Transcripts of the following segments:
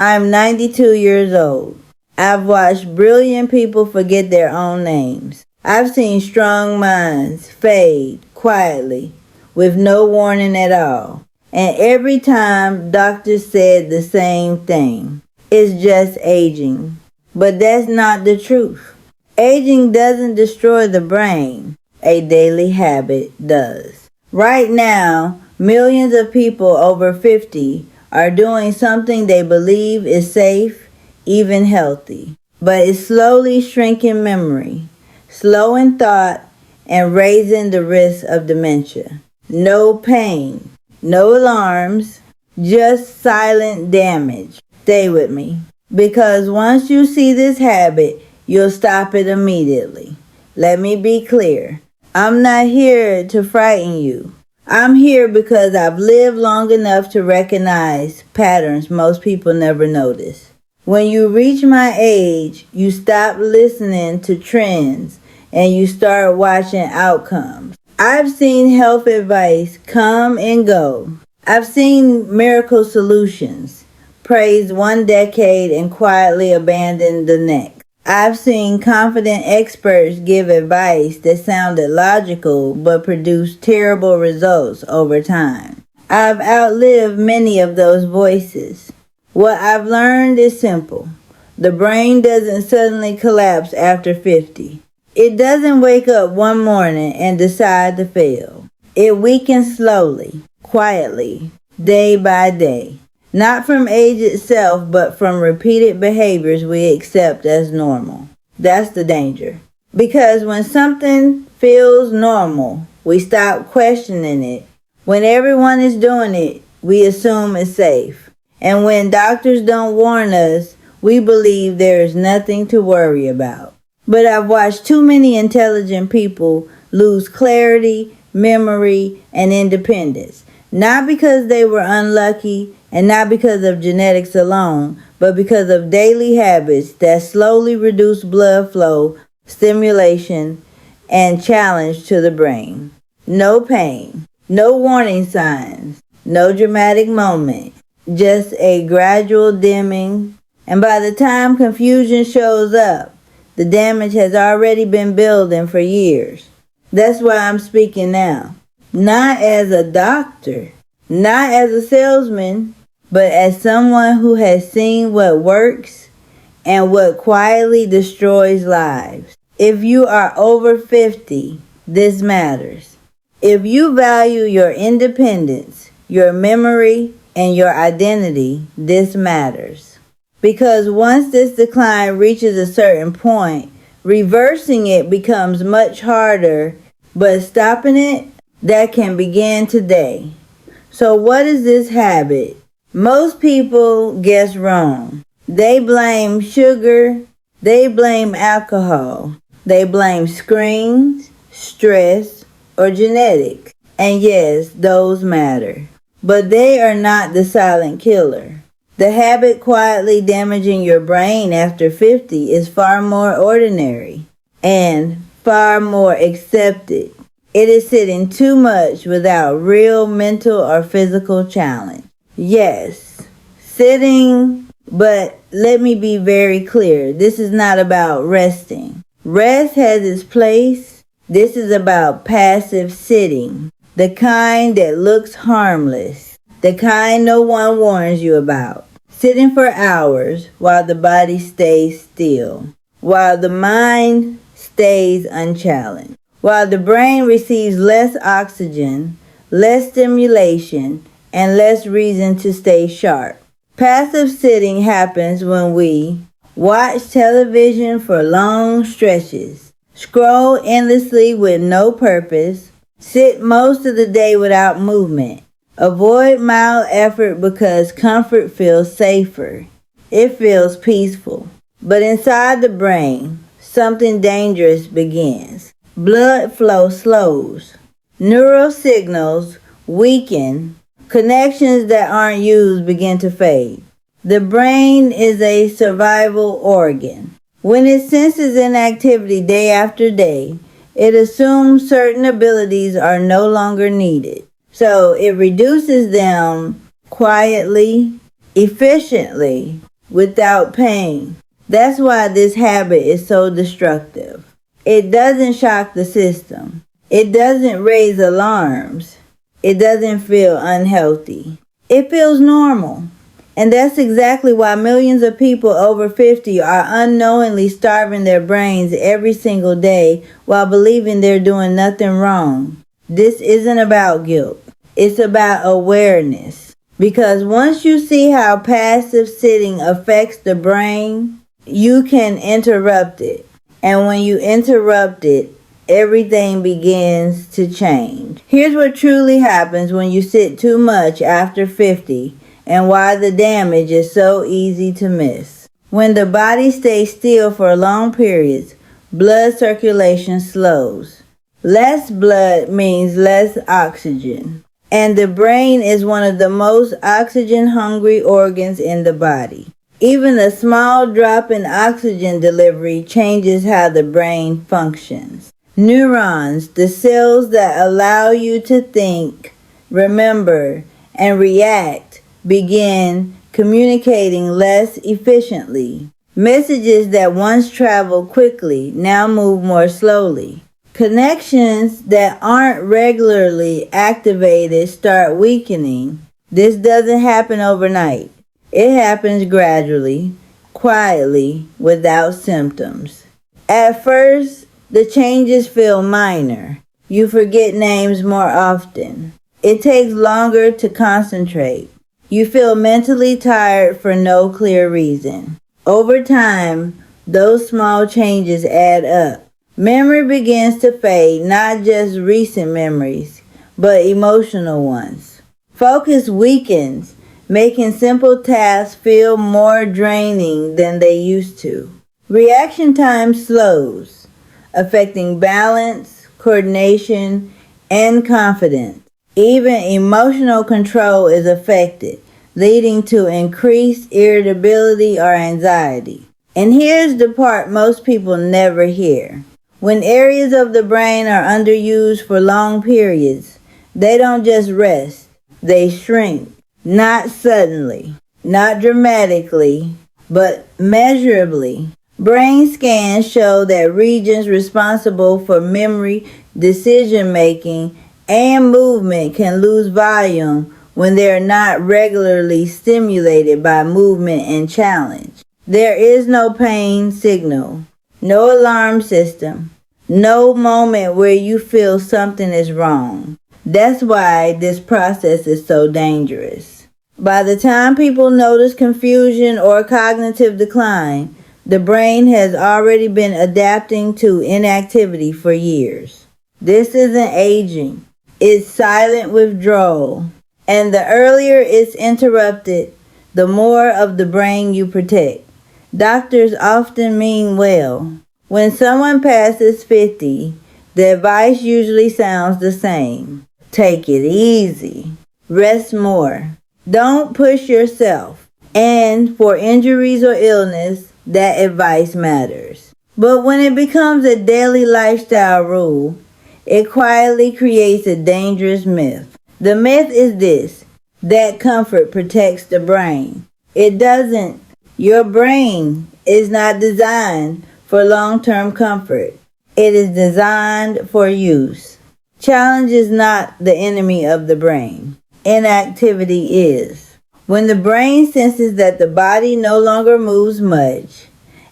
I'm 92 years old. I've watched brilliant people forget their own names. I've seen strong minds fade quietly with no warning at all. And every time doctors said the same thing. It's just aging. But that's not the truth. Aging doesn't destroy the brain. A daily habit does. Right now, millions of people over 50 are doing something they believe is safe, even healthy. But it's slowly shrinking memory, slowing thought, and raising the risk of dementia. No pain, no alarms, just silent damage. Stay with me. Because once you see this habit, you'll stop it immediately. Let me be clear. I'm not here to frighten you. I'm here because I've lived long enough to recognize patterns most people never notice. When you reach my age, you stop listening to trends and you start watching outcomes. I've seen health advice come and go. I've seen miracle solutions praised one decade and quietly abandoned the next. I've seen confident experts give advice that sounded logical but produced terrible results over time. I've outlived many of those voices. What I've learned is simple. The brain doesn't suddenly collapse after 50. It doesn't wake up one morning and decide to fail. It weakens slowly, quietly, day by day. Not from age itself, but from repeated behaviors we accept as normal. That's the danger. Because when something feels normal, we stop questioning it. When everyone is doing it, we assume it's safe. And when doctors don't warn us, we believe there is nothing to worry about. But I've watched too many intelligent people lose clarity, memory, and independence. Not because they were unlucky, and not because of genetics alone, but because of daily habits that slowly reduce blood flow, stimulation, and challenge to the brain. No pain, no warning signs, no dramatic moment, just a gradual dimming. And by the time confusion shows up, the damage has already been building for years. That's why I'm speaking now. Not as a doctor, not as a salesman, but as someone who has seen what works and what quietly destroys lives. If you are over 50, this matters. If you value your independence, your memory, and your identity, this matters. Because once this decline reaches a certain point, reversing it becomes much harder, but stopping it, that can begin today. So what is this habit? Most people guess wrong. They blame sugar, they blame alcohol, they blame screens, stress, or genetics. And yes, those matter. But they are not the silent killer. The habit quietly damaging your brain after 50 is far more ordinary and far more accepted. It is sitting too much without real mental or physical challenge. Yes, sitting, but let me be very clear. This is not about resting. Rest has its place. This is about passive sitting. The kind that looks harmless. The kind no one warns you about. Sitting for hours while the body stays still. While the mind stays unchallenged. While the brain receives less oxygen, less stimulation, and less reason to stay sharp. Passive sitting happens when we watch television for long stretches, scroll endlessly with no purpose, sit most of the day without movement, avoid mild effort because comfort feels safer. It feels peaceful. But inside the brain, something dangerous begins. Blood flow slows. Neural signals weaken. Connections that aren't used begin to fade. The brain is a survival organ. When it senses inactivity day after day, it assumes certain abilities are no longer needed. So it reduces them quietly, efficiently, without pain. That's why this habit is so destructive. It doesn't shock the system. It doesn't raise alarms. It doesn't feel unhealthy. It feels normal. And that's exactly why millions of people over 50 are unknowingly starving their brains every single day while believing they're doing nothing wrong. This isn't about guilt. It's about awareness. Because once you see how passive sitting affects the brain, you can interrupt it. And when you interrupt it, everything begins to change. Here's what truly happens when you sit too much after 50 and why the damage is so easy to miss. When the body stays still for long periods, blood circulation slows. Less blood means less oxygen. And the brain is one of the most oxygen-hungry organs in the body. Even a small drop in oxygen delivery changes how the brain functions. Neurons, the cells that allow you to think, remember, and react, begin communicating less efficiently. Messages that once traveled quickly now move more slowly. Connections that aren't regularly activated start weakening. This doesn't happen overnight. It happens gradually, quietly, without symptoms. At first, the changes feel minor. You forget names more often. It takes longer to concentrate. You feel mentally tired for no clear reason. Over time, those small changes add up. Memory begins to fade, not just recent memories, but emotional ones. Focus weakens, making simple tasks feel more draining than they used to. Reaction time slows, affecting balance, coordination, and confidence. Even emotional control is affected, leading to increased irritability or anxiety. And here's the part most people never hear. When areas of the brain are underused for long periods, they don't just rest, they shrink. Not suddenly, not dramatically, but measurably. Brain scans show that regions responsible for memory, decision-making, and movement can lose volume when they are not regularly stimulated by movement and challenge. There is no pain signal, no alarm system, no moment where you feel something is wrong. That's why this process is so dangerous. By the time people notice confusion or cognitive decline, the brain has already been adapting to inactivity for years. This isn't aging. It's silent withdrawal. And the earlier it's interrupted, the more of the brain you protect. Doctors often mean well. When someone passes 50, the advice usually sounds the same. Take it easy. Rest more. Don't push yourself. And for injuries or illness, that advice matters. But when it becomes a daily lifestyle rule, it quietly creates a dangerous myth. The myth is this, that comfort protects the brain. It doesn't. Your brain is not designed for long-term comfort. It is designed for use. Challenge is not the enemy of the brain. Inactivity is. When the brain senses that the body no longer moves much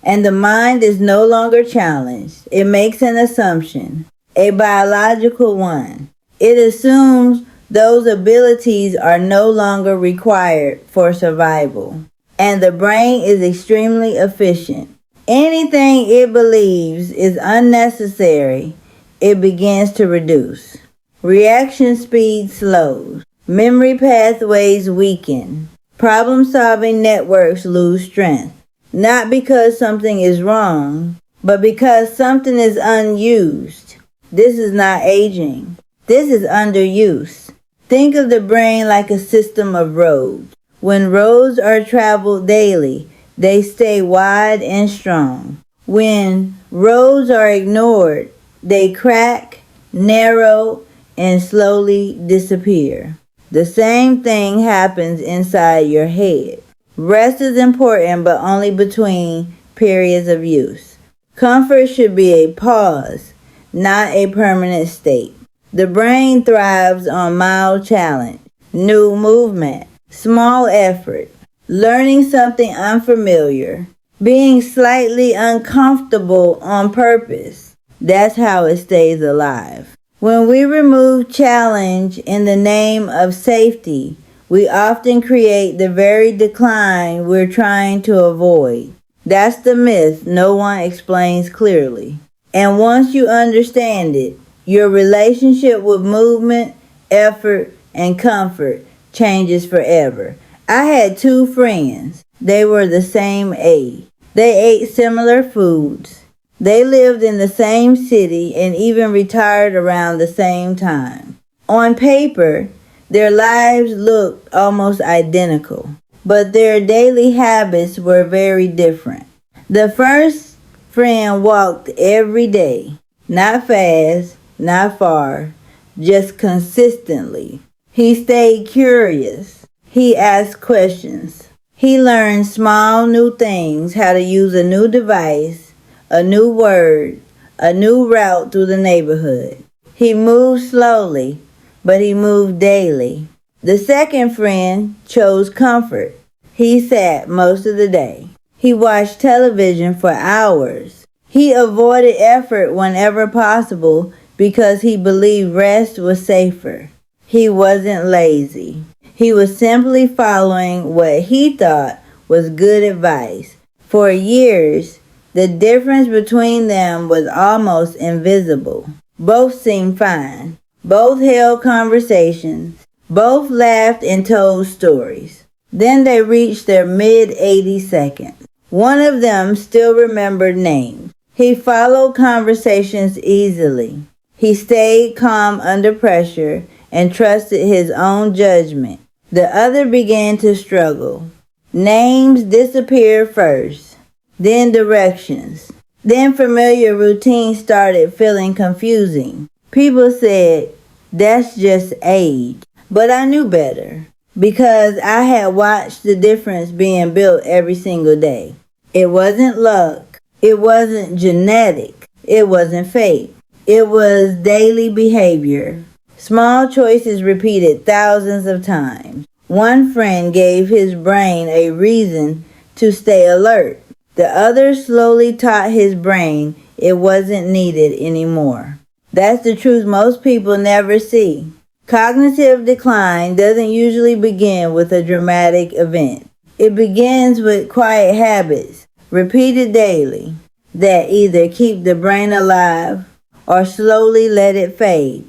and the mind is no longer challenged, it makes an assumption, a biological one. It assumes those abilities are no longer required for survival, and the brain is extremely efficient. Anything it believes is unnecessary, it begins to reduce. Reaction speed slows. Memory pathways weaken. Problem-solving networks lose strength. Not because something is wrong, but because something is unused. This is not aging. This is underuse. Think of the brain like a system of roads. When roads are traveled daily, they stay wide and strong. When roads are ignored, they crack, narrow, and slowly disappear. The same thing happens inside your head. Rest is important, but only between periods of use. Comfort should be a pause, not a permanent state. The brain thrives on mild challenge, new movement, small effort, learning something unfamiliar, being slightly uncomfortable on purpose. That's how it stays alive. When we remove challenge in the name of safety, we often create the very decline we're trying to avoid. That's the myth no one explains clearly. And once you understand it, your relationship with movement, effort, and comfort changes forever. I had two friends. They were the same age. They ate similar foods. They lived in the same city and even retired around the same time. On paper, their lives looked almost identical, but their daily habits were very different. The first friend walked every day, not fast, not far, just consistently. He stayed curious. He asked questions. He learned small new things, how to use a new device, a new word, a new route through the neighborhood. He moved slowly, but he moved daily. The second friend chose comfort. He sat most of the day. He watched television for hours. He avoided effort whenever possible because he believed rest was safer. He wasn't lazy. He was simply following what he thought was good advice. For years, the difference between them was almost invisible. Both seemed fine. Both held conversations. Both laughed and told stories. Then they reached their mid-80 seconds. One of them still remembered names. He followed conversations easily. He stayed calm under pressure and trusted his own judgment. The other began to struggle. Names disappeared first, then directions. Then familiar routines started feeling confusing. People said, "That's just age." But I knew better because I had watched the difference being built every single day. It wasn't luck. It wasn't genetic. It wasn't fate. It was daily behavior. Small choices repeated thousands of times. One friend gave his brain a reason to stay alert. The other slowly taught his brain it wasn't needed anymore. That's the truth most people never see. Cognitive decline doesn't usually begin with a dramatic event. It begins with quiet habits, repeated daily, that either keep the brain alive or slowly let it fade.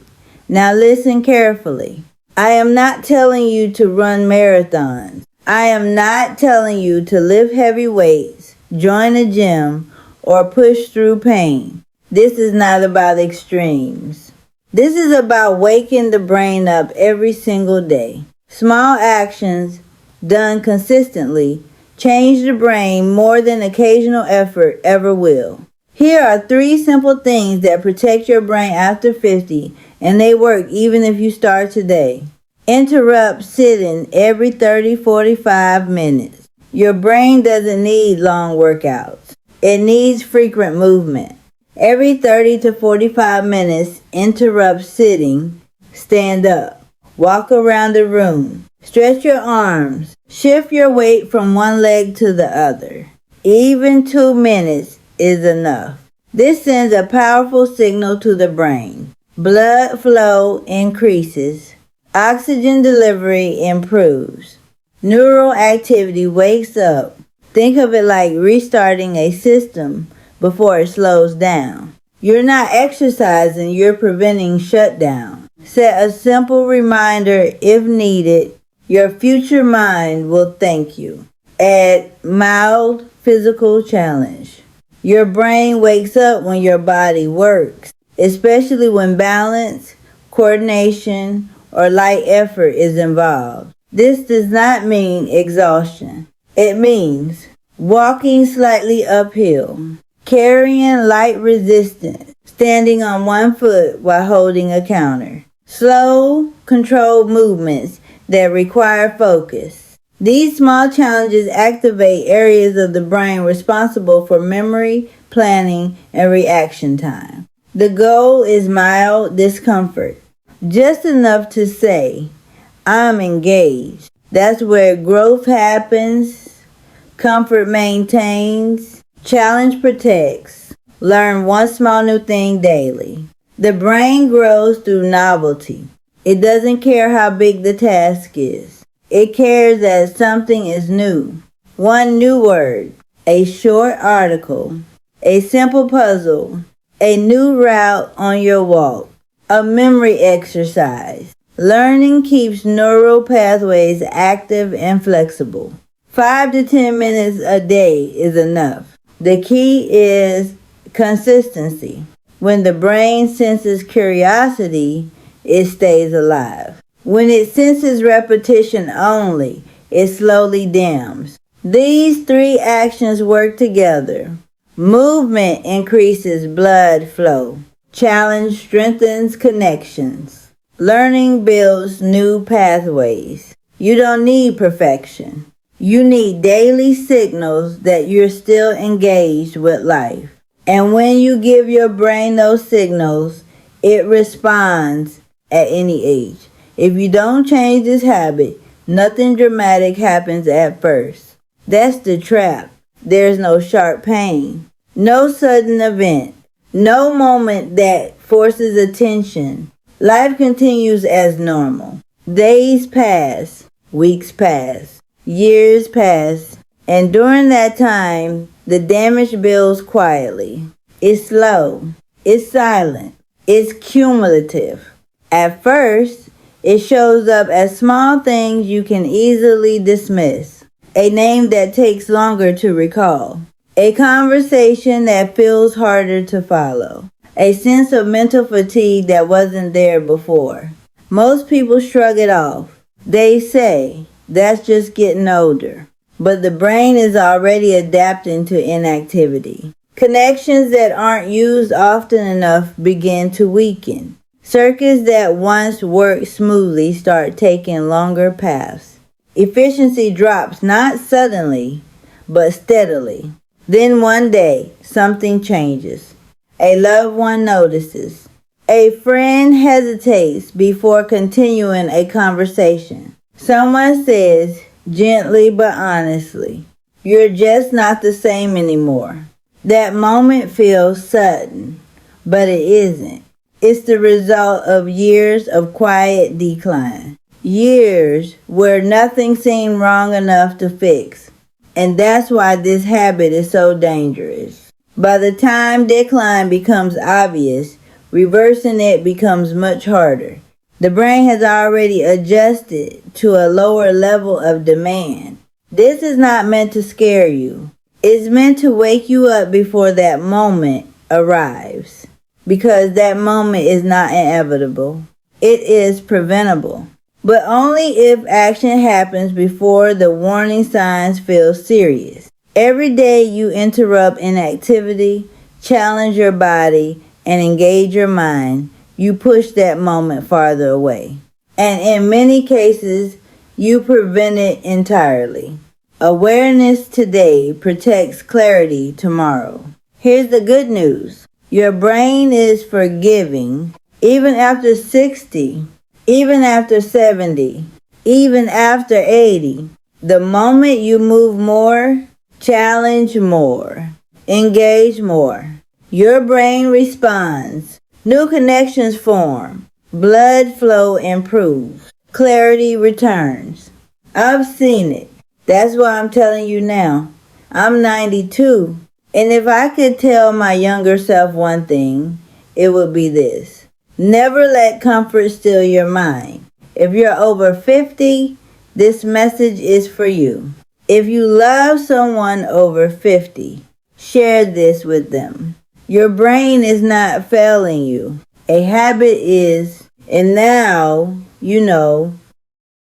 Now listen carefully. I am not telling you to run marathons. I am not telling you to lift heavy weights, join a gym, or push through pain. This is not about extremes. This is about waking the brain up every single day. Small actions done consistently change the brain more than occasional effort ever will. Here are 3 simple things that protect your brain after 50, and they work even if you start today. Interrupt sitting every 30-45 minutes. Your brain doesn't need long workouts. It needs frequent movement. Every 30 to 45 minutes, interrupt sitting. Stand up. Walk around the room. Stretch your arms. Shift your weight from one leg to the other. Even 2 minutes is enough. This sends a powerful signal to the brain. Blood flow increases. Oxygen delivery improves. Neural activity wakes up. Think of it like restarting a system before it slows down. You're not exercising, you're preventing shutdown. Set a simple reminder if needed. Your future mind will thank you. Add mild physical challenge. Your brain wakes up when your body works, especially when balance, coordination, or light effort is involved. This does not mean exhaustion. It means walking slightly uphill, carrying light resistance, standing on one foot while holding a counter. Slow, controlled movements that require focus. These small challenges activate areas of the brain responsible for memory, planning, and reaction time. The goal is mild discomfort, just enough to say, I'm engaged. That's where growth happens, comfort maintains, challenge protects. Learn one small new thing daily. The brain grows through novelty. It doesn't care how big the task is. It cares that something is new. One new word, a short article, a simple puzzle, a new route on your walk, a memory exercise. Learning keeps neural pathways active and flexible. 5 to 10 minutes a day is enough. The key is consistency. When the brain senses curiosity, it stays alive. When it senses repetition only, it slowly dims. These 3 actions work together. Movement increases blood flow. Challenge strengthens connections. Learning builds new pathways. You don't need perfection. You need daily signals that you're still engaged with life. And when you give your brain those signals, it responds at any age. If you don't change this habit, nothing dramatic happens at first. That's the trap. There's no sharp pain, no sudden event, no moment that forces attention. Life continues as normal. Days pass, weeks pass, years pass, and during that time, the damage builds quietly. It's slow, it's silent, it's cumulative. At first, it shows up as small things you can easily dismiss. A name that takes longer to recall. A conversation that feels harder to follow. A sense of mental fatigue that wasn't there before. Most people shrug it off. They say, that's just getting older. But the brain is already adapting to inactivity. Connections that aren't used often enough begin to weaken. Circuits that once worked smoothly start taking longer paths. Efficiency drops not suddenly, but steadily. Then one day, something changes. A loved one notices. A friend hesitates before continuing a conversation. Someone says, gently but honestly, you're just not the same anymore. That moment feels sudden, but it isn't. It's the result of years of quiet decline. Years where nothing seemed wrong enough to fix. And that's why this habit is so dangerous. By the time decline becomes obvious, reversing it becomes much harder. The brain has already adjusted to a lower level of demand. This is not meant to scare you. It's meant to wake you up before that moment arrives. Because that moment is not inevitable. It is preventable. But only if action happens before the warning signs feel serious. Every day you interrupt inactivity, challenge your body, and engage your mind, you push that moment farther away. And in many cases, you prevent it entirely. Awareness today protects clarity tomorrow. Here's the good news. Your brain is forgiving even after 60, even after 70, even after 80. The moment you move more, challenge more, engage more, your brain responds. New connections form. Blood flow improves. Clarity returns. I've seen it. That's why I'm telling you now. I'm 92. And if I could tell my younger self one thing, it would be this. Never let comfort steal your mind. If you're over 50, this message is for you. If you love someone over 50, share this with them. Your brain is not failing you. A habit is, and now you know